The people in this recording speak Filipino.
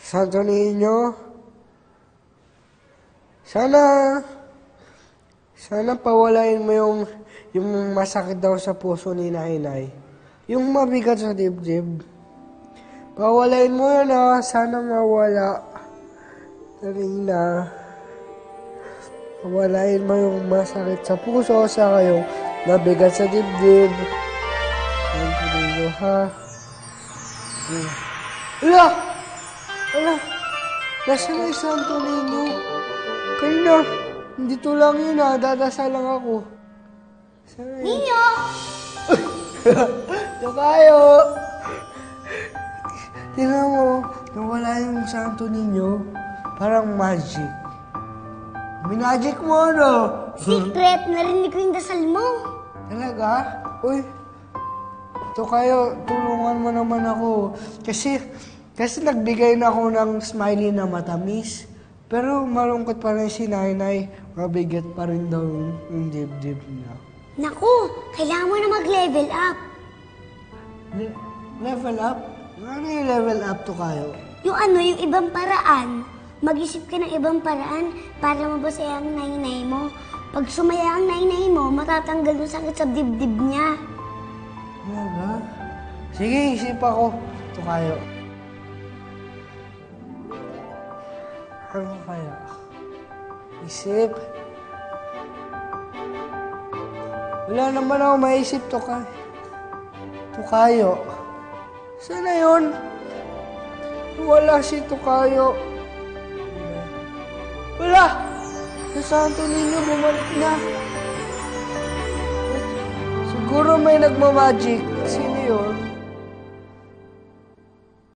Santo Niño, sana pawalain mo yung masakit daw sa puso ni Nainay. Yung mabigat sa dibdib. Pawalain mo yun sana mawala. Narina. Pawalain mo yung masakit sa puso, sa yung mabigat sa dibdib. Santo Niño, ha? Ala! Nasaan na yung Santo Niño? Kanina, dito lang yun dadasal lang ako. Sana yun? Niño! Tokayo! Tingnan mo, nawala yung Santo Niño. Parang magic. Minagic mo, Secret, narinig ko yung dasal mo. Talaga? Uy, Tokayo, tulungan mo naman ako. Kasi nagbigay na ako ng smiley na matamis. Pero malungkot pa rin si Nainay. Mabigat pa rin daw yung dibdib niya. Naku, kailangan mo na mag-level up. Level up? Ano yung level up, Tokayo? Yung ibang paraan. Mag-isip ka ng ibang paraan para mabasaya ang nainay mo. Pag sumaya ang nainay mo, matatanggal yung sakit sa dibdib niya. Talaga? Sige, isip ako, Tokayo. Ano kaya? Isip. Wala naman ako maisip, Tokayo. Sana yun? Wala si Tokayo. Wala! Sa Santo Niño, bumalik na. Siguro may nagmamagic.